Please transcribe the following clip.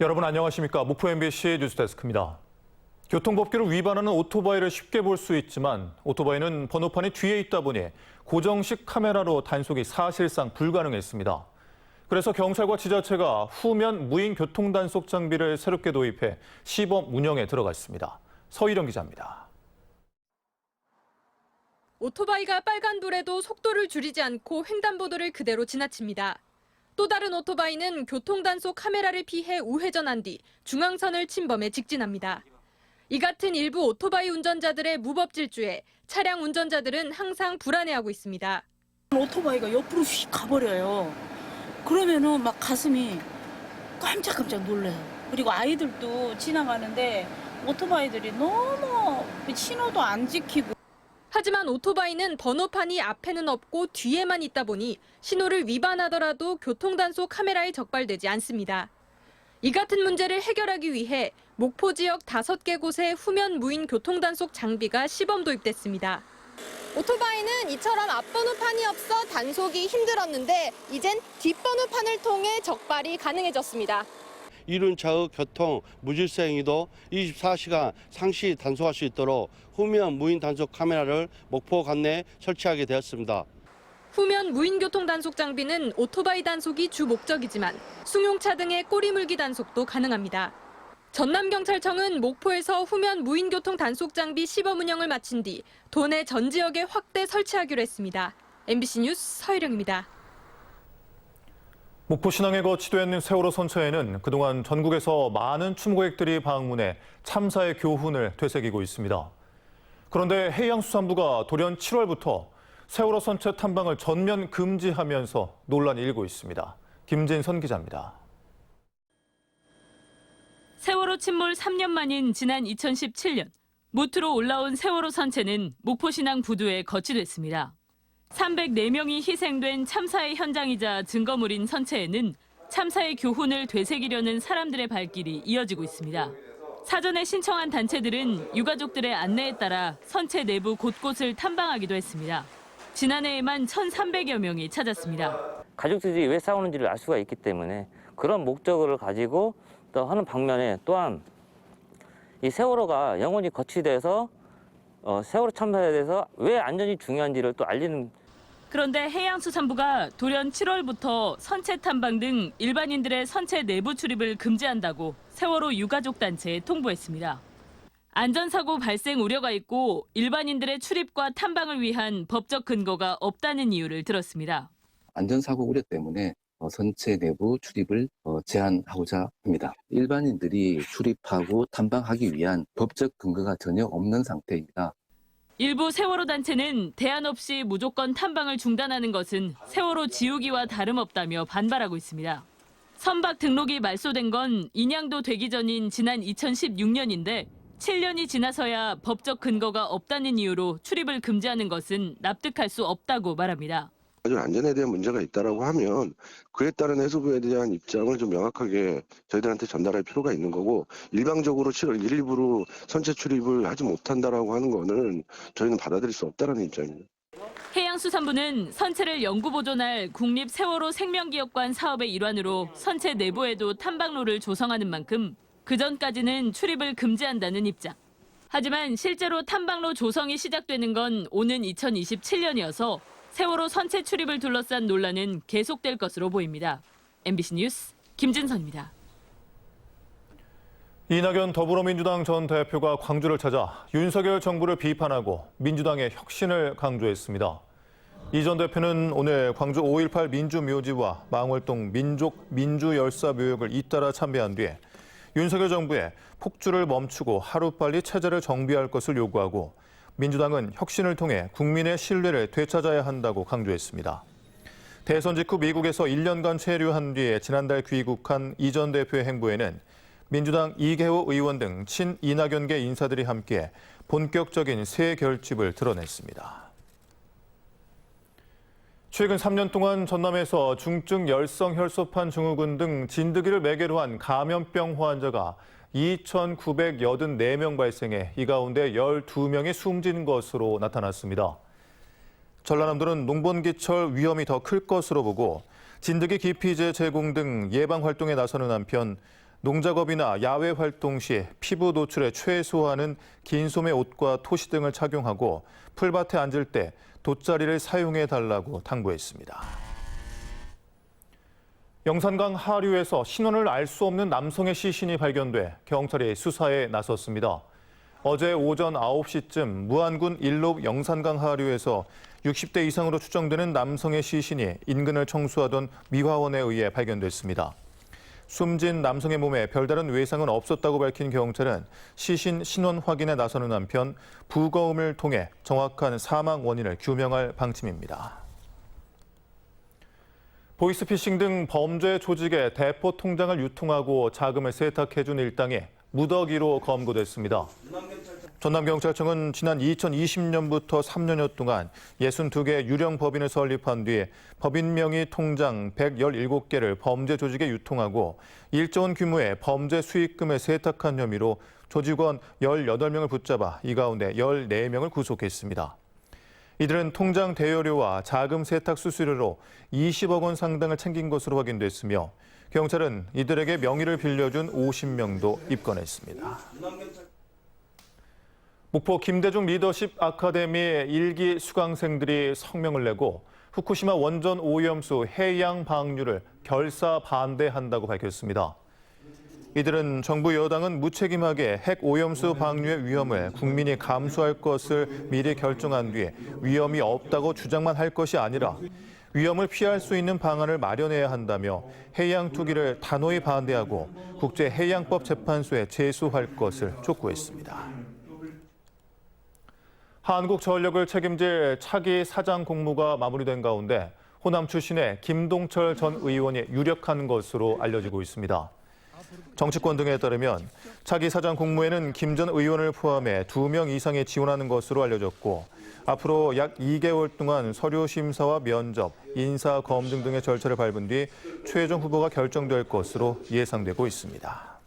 여러분 안녕하십니까? 목포 MBC 뉴스데스크입니다. 교통법규를 위반하는 오토바이를 쉽게 볼 수 있지만 오토바이는 번호판이 뒤에 있다 보니 고정식 카메라로 단속이 사실상 불가능했습니다. 그래서 경찰과 지자체가 후면 무인 교통단속 장비를 새롭게 도입해 시범 운영에 들어갔습니다. 서희령 기자입니다. 오토바이가 빨간불에도 속도를 줄이지 않고 횡단보도를 그대로 지나칩니다. 또 다른 오토바이는 교통단속 카메라를 피해 우회전한 뒤 중앙선을 침범해 직진합니다. 이 같은 일부 오토바이 운전자들의 무법질주에 차량 운전자들은 항상 불안해하고 있습니다. 오토바이가 옆으로 휙 가버려요. 그러면은 막 가슴이 깜짝깜짝 놀라요. 그리고 아이들도 지나가는데 오토바이들이 너무 신호도 안 지키고. 하지만 오토바이는 번호판이 앞에는 없고 뒤에만 있다 보니 신호를 위반하더라도 교통단속 카메라에 적발되지 않습니다. 이 같은 문제를 해결하기 위해 목포 지역 5개 곳에 후면 무인 교통단속 장비가 시범 도입됐습니다. 오토바이는 이처럼 앞번호판이 없어 단속이 힘들었는데 이젠 뒷번호판을 통해 적발이 가능해졌습니다. 이륜 좌우 교통 무질서 행위도 24시간 상시 단속할 수 있도록 후면 무인 단속 카메라를 목포 관내에 설치하게 되었습니다. 후면 무인 교통 단속 장비는 오토바이 단속이 주 목적이지만 승용차 등의 꼬리물기 단속도 가능합니다. 전남경찰청은 목포에서 후면 무인 교통 단속 장비 시범 운영을 마친 뒤 도내 전 지역에 확대 설치하기로 했습니다. MBC 뉴스 서희령입니다. 목포 신항에 거치된 세월호 선체에는 그동안 전국에서 많은 추모객들이 방문해 참사의 교훈을 되새기고 있습니다. 그런데 해양수산부가 돌연 7월부터 세월호 선체 탐방을 전면 금지하면서 논란이 일고 있습니다. 김진선 기자입니다. 세월호 침몰 3년 만인 지난 2017년 무트로 올라온 세월호 선체는 목포 신항 부두에 거치됐습니다. 304명이 희생된 참사의 현장이자 증거물인 선체에는 참사의 교훈을 되새기려는 사람들의 발길이 이어지고 있습니다. 사전에 신청한 단체들은 유가족들의 안내에 따라 선체 내부 곳곳을 탐방하기도 했습니다. 지난해에만 1,300여 명이 찾았습니다. 가족들이 왜 싸우는지를 알 수가 있기 때문에 그런 목적을 가지고 또 하는 방면에 또한 이 세월호가 영원히 거치돼서 세월호 참사에 대해서 왜 안전이 중요한지를 또 알리는. 그런데 해양수산부가 돌연 7월부터 선체 탐방 등 일반인들의 선체 내부 출입을 금지한다고 세월호 유가족 단체에 통보했습니다. 안전사고 발생 우려가 있고 일반인들의 출입과 탐방을 위한 법적 근거가 없다는 이유를 들었습니다. 안전사고 우려 때문에 선체 내부 출입을 제한하고자 합니다. 일반인들이 출입하고 탐방하기 위한 법적 근거가 전혀 없는 상태입니다. 일부 세월호 단체는 대안 없이 무조건 탐방을 중단하는 것은 세월호 지우기와 다름없다며 반발하고 있습니다. 선박 등록이 말소된 건 인양도 되기 전인 지난 2016년인데 7년이 지나서야 법적 근거가 없다는 이유로 출입을 금지하는 것은 납득할 수 없다고 말합니다. 안전에 대한 문제가 있다라고 하면 그에 따른 해수부에 대한 입장을 좀 명확하게 저희들한테 전달할 필요가 있는 거고, 일방적으로 7월 1일부로 선체 출입을 하지 못한다라고 하는 거는 저희는 받아들일 수 없다라는 입장입니다. 해양수산부는 선체를 영구 보존할 국립 세월호 생명기업관 사업의 일환으로 선체 내부에도 탐방로를 조성하는 만큼 그전까지는 출입을 금지한다는 입장. 하지만 실제로 탐방로 조성이 시작되는 건 오는 2027년이어서 세월호 선체 출입을 둘러싼 논란은 계속될 것으로 보입니다. MBC 뉴스 김진선입니다. 이낙연 더불어민주당 전 대표가 광주를 찾아 윤석열 정부를 비판하고 민주당의 혁신을 강조했습니다. 이 전 대표는 오늘 광주 5.18 민주묘지와 망월동 민주열사묘역을 잇따라 참배한 뒤에 윤석열 정부에 폭주를 멈추고 하루빨리 체제를 정비할 것을 요구하고 민주당은 혁신을 통해 국민의 신뢰를 되찾아야 한다고 강조했습니다. 대선 직후 미국에서 1년간 체류한 뒤에 지난달 귀국한 이 전 대표의 행보에는 민주당 이계호 의원 등 친이낙연계 인사들이 함께 본격적인 새 결집을 드러냈습니다. 최근 3년 동안 전남에서 중증 열성 혈소판 증후군 등 진드기를 매개로 한 감염병 환자가 2,984명 발생해 이 가운데 12명이 숨진 것으로 나타났습니다. 전라남도는 농번기철 위험이 더 클 것으로 보고 진드기 기피제 제공 등 예방 활동에 나서는 한편 농작업이나 야외 활동 시 피부 노출에 최소화하는 긴 소매 옷과 토시 등을 착용하고 풀밭에 앉을 때 돗자리를 사용해 달라고 당부했습니다. 영산강 하류에서 신원을 알 수 없는 남성의 시신이 발견돼 경찰이 수사에 나섰습니다. 어제 오전 9시쯤 무안군 일록 영산강 하류에서 60대 이상으로 추정되는 남성의 시신이 인근을 청소하던 미화원에 의해 발견됐습니다. 숨진 남성의 몸에 별다른 외상은 없었다고 밝힌 경찰은 시신 신원 확인에 나서는 한편 부검을 통해 정확한 사망 원인을 규명할 방침입니다. 보이스피싱 등 범죄 조직의 대포 통장을 유통하고 자금을 세탁해준 일당이 무더기로 검거됐습니다. 전남경찰청은 지난 2020년부터 3년여 동안 62개 유령 법인을 설립한 뒤 법인 명의 통장 117개를 범죄 조직에 유통하고 1조 원 규모의 범죄 수익금을 세탁한 혐의로 조직원 18명을 붙잡아 이 가운데 14명을 구속했습니다. 이들은 통장 대여료와 자금 세탁 수수료로 20억 원 상당을 챙긴 것으로 확인됐으며 경찰은 이들에게 명의를 빌려준 50명도 입건했습니다. 목포 김대중 리더십 아카데미 1기 수강생들이 성명을 내고 후쿠시마 원전 오염수 해양 방류를 결사 반대한다고 밝혔습니다. 이들은 정부 여당은 무책임하게 핵 오염수 방류의 위험을 국민이 감수할 것을 미리 결정한 뒤에 위험이 없다고 주장만 할 것이 아니라 위험을 피할 수 있는 방안을 마련해야 한다며 해양 투기를 단호히 반대하고 국제해양법재판소에 제소할 것을 촉구했습니다. 한국전력을 책임질 차기 사장 공모가 마무리된 가운데 호남 출신의 김동철 전 의원이 유력한 것으로 알려지고 있습니다. 정치권 등에 따르면 차기 사장 공모에는 김 전 의원을 포함해 2명 이상이 지원하는 것으로 알려졌고 앞으로 약 2개월 동안 서류 심사와 면접, 인사 검증 등의 절차를 밟은 뒤 최종 후보가 결정될 것으로 예상되고 있습니다.